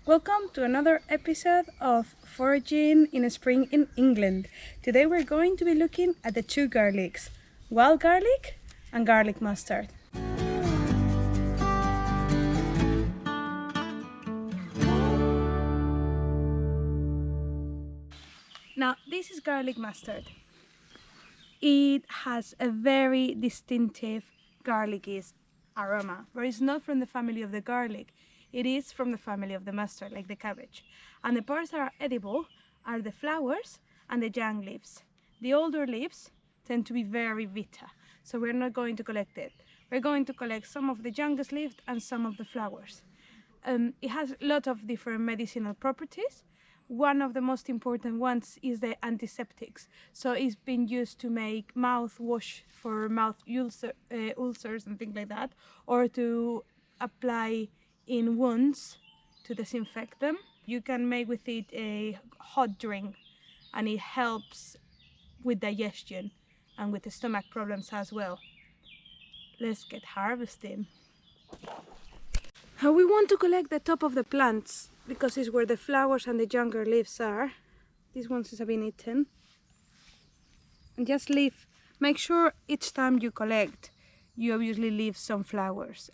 Welcome to another episode of Foraging in Spring in England. Today we're going to be looking at the two garlics, wild garlic and garlic mustard. Now this is garlic mustard. It has a very distinctive garlicky aroma, but it's not from the family of the garlic. It is from the family of the mustard, like the cabbage. And the parts that are edible are the flowers and the young leaves. The older leaves tend to be very bitter, so we're not going to collect it. We're going to collect some of the youngest leaves and some of the flowers. It has a lot of different medicinal properties. One of the most important ones is the antiseptics. So it's been used to make mouthwash for mouth ulcers and things like that, or to apply in wounds to disinfect them. You can make with it a hot drink, and it helps with digestion and with the stomach problems as well. Let's get harvesting. We want to collect the top of the plants because it's where the flowers and the younger leaves are. These ones have been eaten. And just make sure each time you collect, you obviously leave some flowers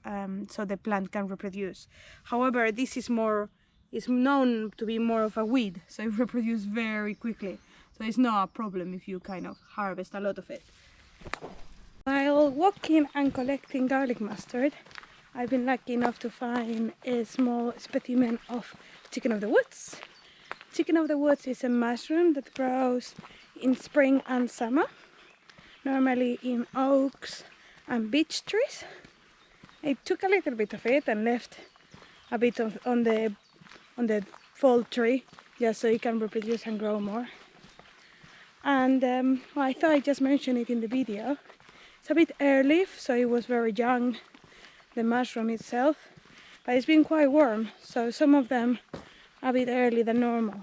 so the plant can reproduce. However, this is known to be more of a weed, so it reproduces very quickly. So it's not a problem if you kind of harvest a lot of it. While walking and collecting garlic mustard, I've been lucky enough to find a small specimen of chicken of the woods. Chicken of the woods is a mushroom that grows in spring and summer, normally in oaks and beech trees. I took a little bit of it and left a bit on the fall tree just so it can reproduce and grow more. And well, I thought I just mentioned it in the video. It's a bit early, so it was very young, the mushroom itself, but it's been quite warm, so some of them are a bit early than normal.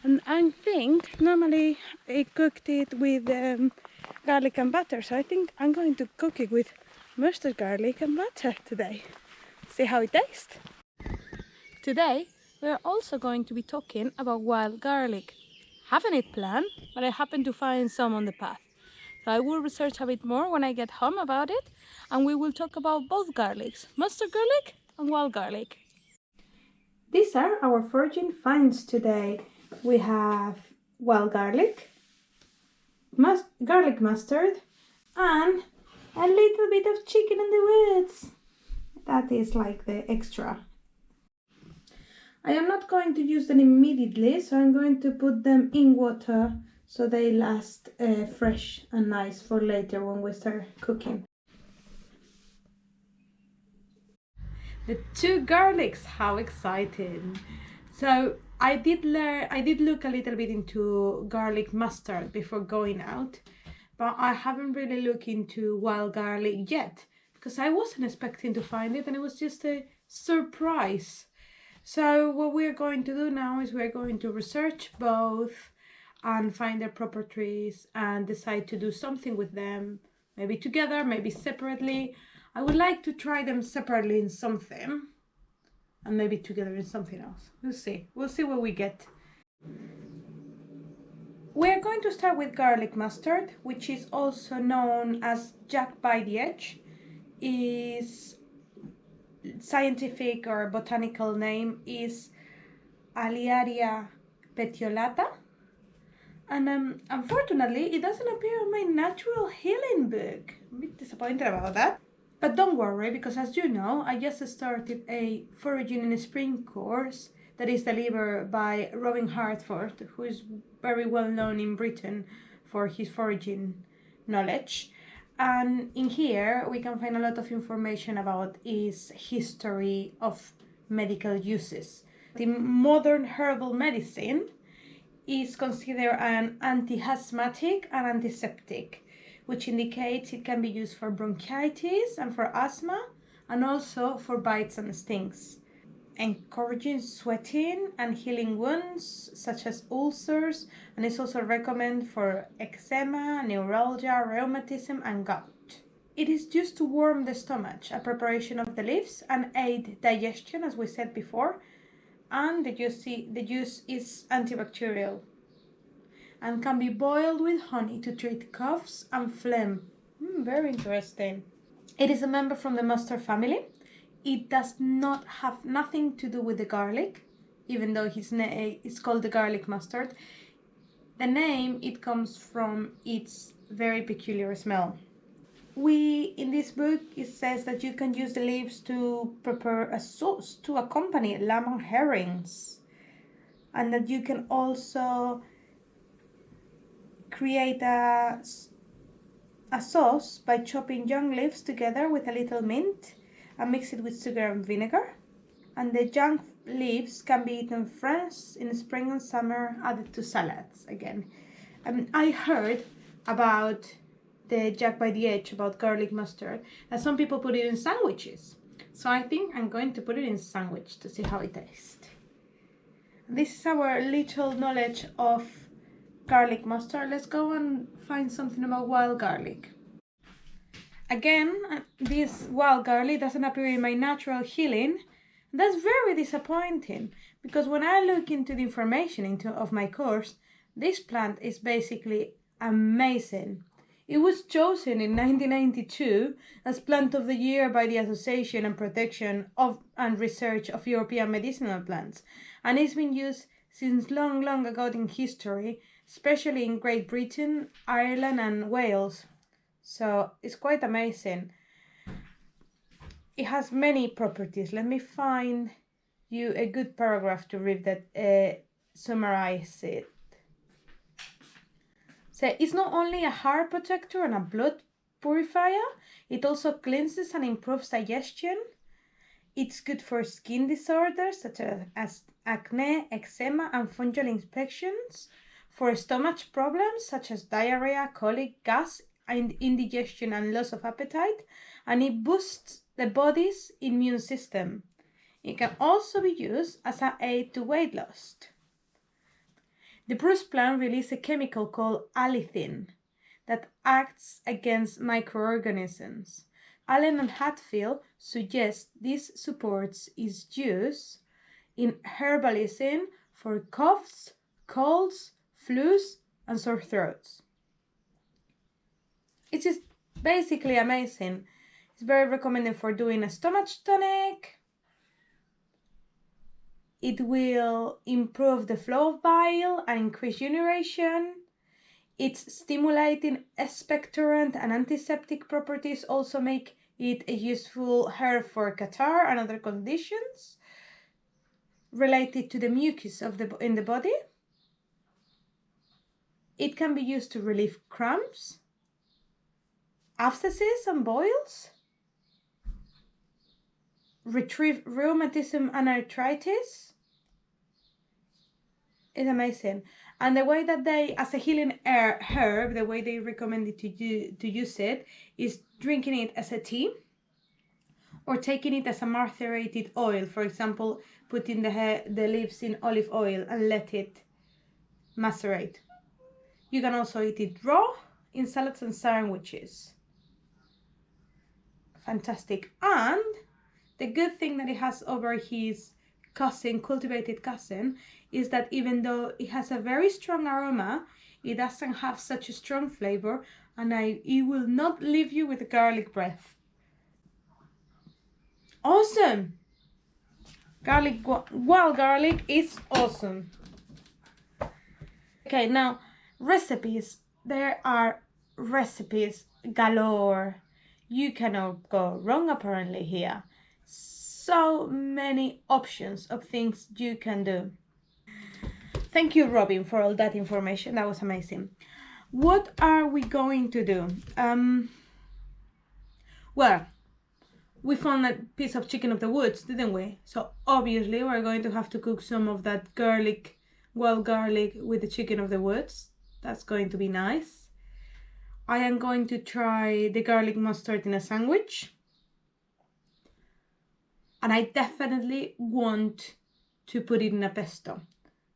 And I think normally I cooked it with garlic and butter, so I think I'm going to cook it with mustard, garlic and butter today. See how it tastes. Today we're also going to be talking about wild garlic. Haven't it planned, but I happened to find some on the path. So I will research a bit more when I get home about it, and we will talk about both garlics, mustard garlic and wild garlic. These are our foraging finds today. We have wild garlic, garlic mustard, and a little bit of chicken in the woods. That is like the extra. I am not going to use them immediately, so I'm going to put them in water so they last fresh and nice for later when we start cooking. The two garlics, how exciting! So I did look a little bit into garlic mustard before going out, but I haven't really looked into wild garlic yet because I wasn't expecting to find it and it was just a surprise. So what we're going to do now is we're going to research both and find their properties and decide to do something with them, maybe together, maybe separately. I would like to try them separately in something and maybe together in something else. We'll see what we get. We're going to start with garlic mustard, which is also known as Jack by the Edge. Its scientific or botanical name is Aliaria petiolata. And unfortunately, it doesn't appear in my natural healing book. I'm a bit disappointed about that. But don't worry, because as you know, I just started a Foraging in Spring course that is delivered by Robin Harford, who is very well known in Britain for his foraging knowledge. And in here, we can find a lot of information about its history of medical uses. The modern herbal medicine is considered an anti-asthmatic and antiseptic, which indicates it can be used for bronchitis and for asthma, and also for bites and stings, encouraging sweating and healing wounds such as ulcers, and is also recommended for eczema, neuralgia, rheumatism and gout. It is used to warm the stomach, a preparation of the leaves, and aid digestion, as we said before, and the juice is antibacterial and can be boiled with honey to treat coughs and phlegm. Very interesting. It is a member from the mustard family. It does not have nothing to do with the garlic, even though it's called the garlic mustard. The name, it comes from its very peculiar smell. In this book, it says that you can use the leaves to prepare a sauce to accompany lamb and herrings, and that you can also create a sauce by chopping young leaves together with a little mint and mix it with sugar and vinegar. And the young leaves can be eaten fresh in spring and summer, added to salads again. I heard about the Jack by the Edge, about garlic mustard, that some people put it in sandwiches. So I think I'm going to put it in sandwich to see how it tastes. This is our little knowledge of garlic mustard. Let's go and find something about wild garlic. Again, this wild garlic doesn't appear in my natural healing. That's very disappointing, because when I look into the information of my course, this plant is basically amazing. It was chosen in 1992 as Plant of the Year by the Association and Protection of and Research of European Medicinal Plants, and it's been used since long, long ago in history, especially in Great Britain, Ireland and Wales. So it's quite amazing. It has many properties. Let me find you a good paragraph to read that summarize it. So it's not only a heart protector and a blood purifier, it also cleanses and improves digestion. It's good for skin disorders such as acne, eczema, and fungal infections, for stomach problems such as diarrhea, colic, gas, indigestion, and loss of appetite, and it boosts the body's immune system. It can also be used as an aid to weight loss. The Bruce plant releases a chemical called allicin that acts against microorganisms. Allen and Hatfield suggest this supports its use in herbalism for coughs, colds, flus, and sore throats. It is basically amazing. It's very recommended for doing a stomach tonic. It will improve the flow of bile and increase urination. Its stimulating expectorant and antiseptic properties also make it a useful herb for catarrh and other conditions related to the mucus in the body. It can be used to relieve cramps, abscesses and boils, retrieve rheumatism and arthritis. It's amazing. And the way that they, as a healing herb, the way they recommend it to use it is drinking it as a tea or taking it as a macerated oil. For example, putting the leaves in olive oil and let it macerate. You can also eat it raw in salads and sandwiches. Fantastic. And the good thing that it has over his cultivated cousin, is that even though it has a very strong aroma, it doesn't have such a strong flavor, and it will not leave you with a garlic breath. Awesome! Wild garlic is awesome. Okay, now recipes. There are recipes galore. You cannot go wrong apparently here. So many options of things you can do. Thank you, Robin, for all that information. That was amazing. What are we going to do? Well, we found a piece of chicken of the woods, didn't we? So obviously we're going to have to cook some of that wild garlic with the chicken of the woods. That's going to be nice. I am going to try the garlic mustard in a sandwich. And I definitely want to put it in a pesto.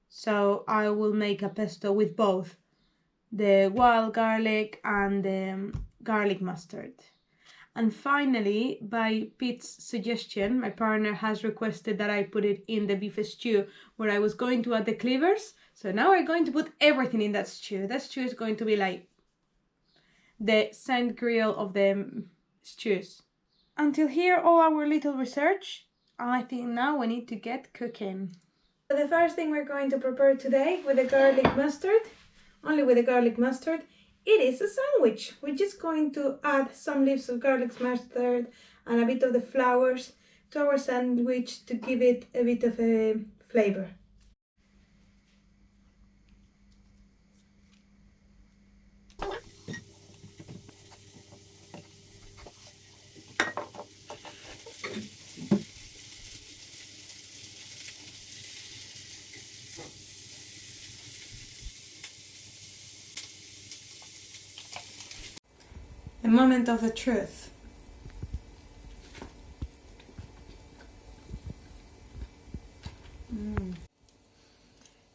So I will make a pesto with both the wild garlic and the garlic mustard. And finally, by Pete's suggestion, my partner has requested that I put it in the beef stew where I was going to add the cleavers. So now we're going to put everything in that stew. That stew is going to be like the Saint Grail of the stews. Until here, all our little research. I think now we need to get cooking. So the first thing we're going to prepare today with the garlic mustard, only with the garlic mustard, it is a sandwich. We're just going to add some leaves of garlic mustard and a bit of the flowers to our sandwich to give it a bit of a flavor. The moment of the truth.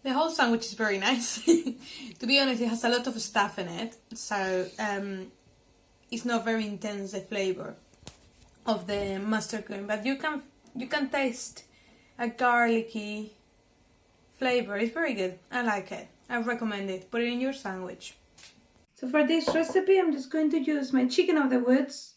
The whole sandwich is very nice. To be honest, it has a lot of stuff in it, so it's not very intense, the flavor of the mustard cream, but you can taste a garlicky flavor. It's very good. I like it. I recommend it. Put it in your sandwich. So for this recipe, I'm just going to use my chicken of the woods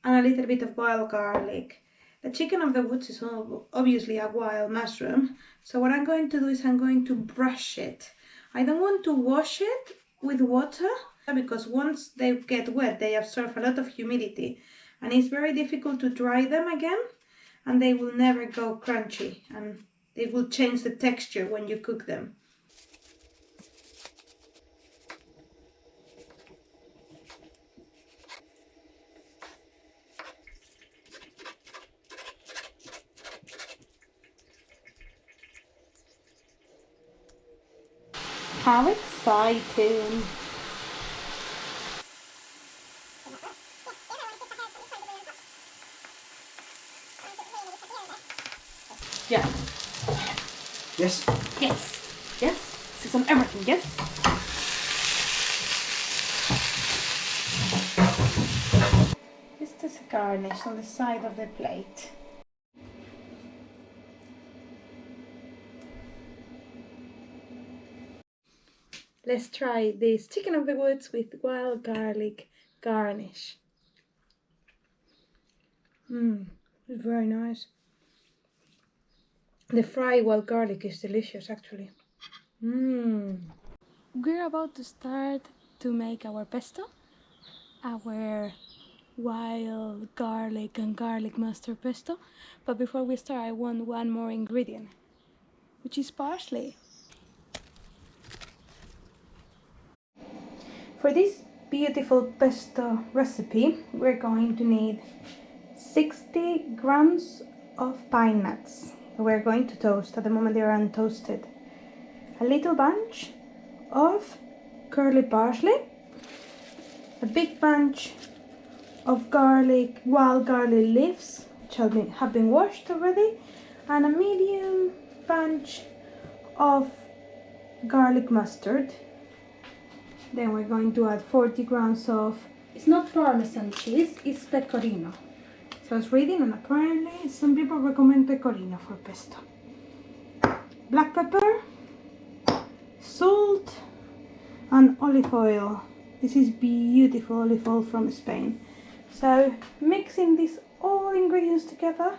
and a little bit of wild garlic. The chicken of the woods is obviously a wild mushroom. So what I'm going to do is I'm going to brush it. I don't want to wash it with water because once they get wet, they absorb a lot of humidity. And it's very difficult to dry them again. And they will never go crunchy. And they will change the texture when you cook them. How exciting! Yeah. Yes. Yes. Yes. This is on everything, yes? Just as a garnish on the side of the plate. Let's try this chicken of the woods with wild garlic garnish. It's very nice. The fried wild garlic is delicious, actually. We're about to start to make our pesto, our wild garlic and garlic mustard pesto. But before we start, I want one more ingredient, which is parsley. For this beautiful pesto recipe, we're going to need 60 grams of pine nuts. We're going to toast. At the moment they are untoasted. A little bunch of curly parsley, a big bunch of wild garlic leaves, which have been washed already, and a medium bunch of garlic mustard. Then we're going to add 40 grams of, it's not Parmesan cheese, it's pecorino. So I was reading, and apparently some people recommend pecorino for pesto. Black pepper, salt, and olive oil. This is beautiful olive oil from Spain. So mixing these all ingredients together,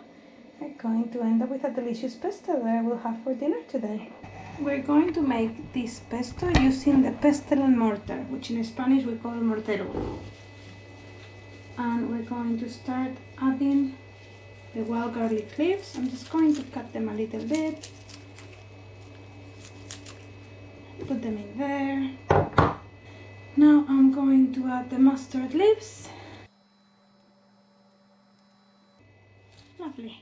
we're going to end up with a delicious pesto that I will have for dinner today. We're going to make this pesto using the pestle and mortar, which in Spanish we call mortero. And we're going to start adding the wild garlic leaves. I'm just going to cut them a little bit. Put them in there. Now I'm going to add the mustard leaves. Lovely.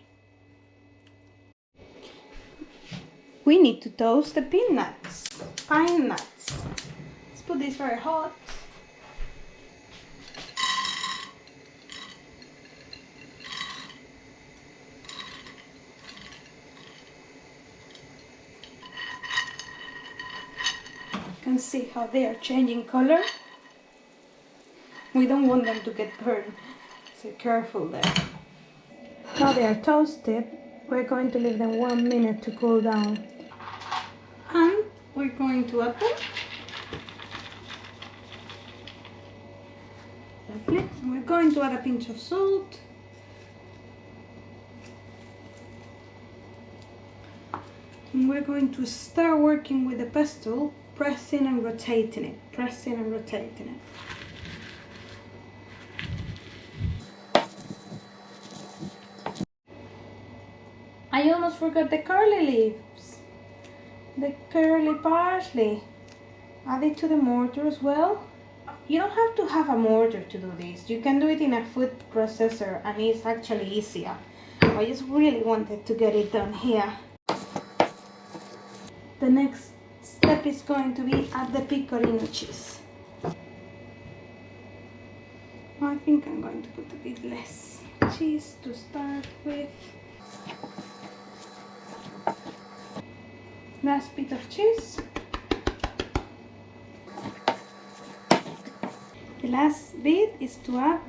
We need to toast the pine nuts. Let's put this very hot. You can see how they are changing color. We don't want them to get burned, So careful there. Now they are toasted, we're going to leave them 1 minute to cool down. And we're going to add them. Lovely. We're going to add a pinch of salt. And we're going to start working with the pesto, pressing and rotating it, pressing and rotating it. I almost forgot the curly leaves, the curly parsley. Add it to the mortar as well. You don't have to have a mortar to do this. You can do it in a food processor and it's actually easier. I just really wanted to get it done here. The next step is going to be add the pecorino cheese. I think I'm going to put a bit less cheese to start with. Last bit of cheese. The last bit is to add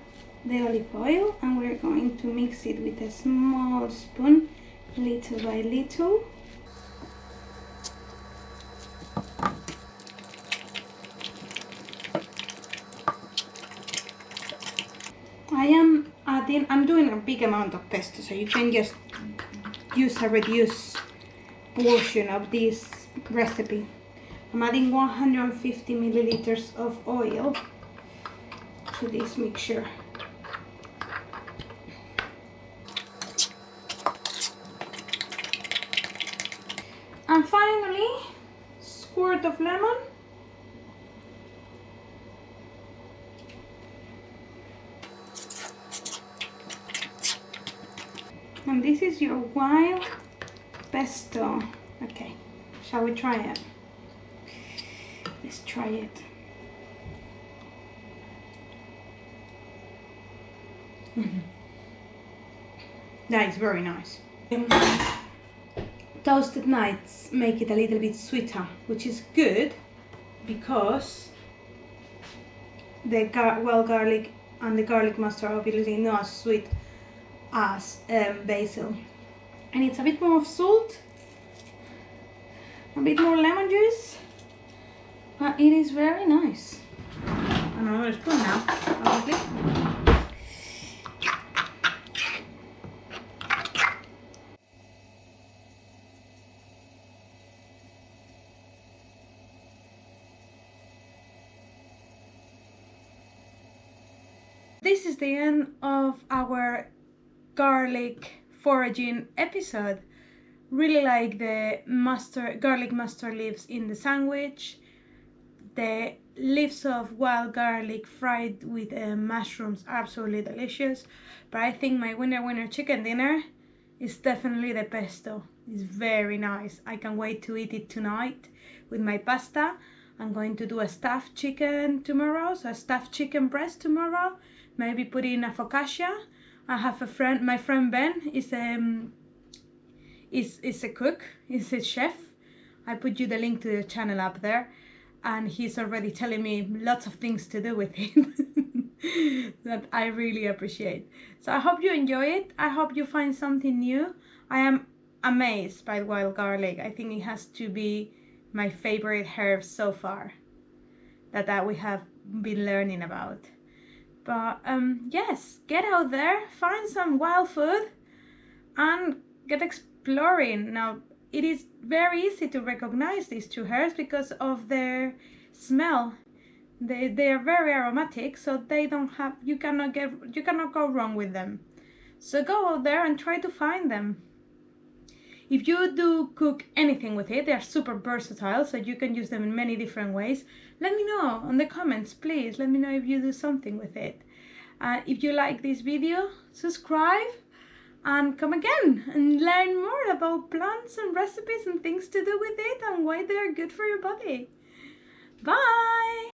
the olive oil, and we're going to mix it with a small spoon, little by little. I'm doing a big amount of pesto, so you can just use a reduced portion of this recipe. I'm adding 150 milliliters of oil to this mixture. And finally, squirt of lemon. And this is your wild pesto. Okay, shall we try it? Let's try it. That is very nice. Toasted nuts make it a little bit sweeter, which is good because the wild garlic and the garlic mustard are obviously not as sweet as basil. And it's a bit more of salt, a bit more lemon juice, but it is very nice. Another spoon now, obviously. This is the end of our garlic foraging episode. Really like the garlic mustard leaves in the sandwich, the leaves of wild garlic fried with mushrooms, absolutely delicious. But I think my winner chicken dinner is definitely the pesto. It's very nice. I can't wait to eat it tonight with my pasta. I'm going to do a stuffed chicken tomorrow, so a stuffed chicken breast tomorrow, maybe put in a focaccia. I have a friend, my friend Ben is a cook, is a chef. I put you the link to the channel up there, and he's already telling me lots of things to do with it that I really appreciate. So I hope you enjoy it. I hope you find something new. I am amazed by wild garlic. I think it has to be my favorite herb so far that we have been learning about. But yes, get out there, find some wild food and get exploring. Now, it is very easy to recognize these two herbs because of their smell. They are very aromatic, so they don't have, you cannot go wrong with them. So go out there and try to find them. If you do cook anything with it, they are super versatile, so you can use them in many different ways. Let me know in the comments, please. Let me know if you do something with it. If you like this video, subscribe and come again and learn more about plants and recipes and things to do with it and why they are good for your body. Bye!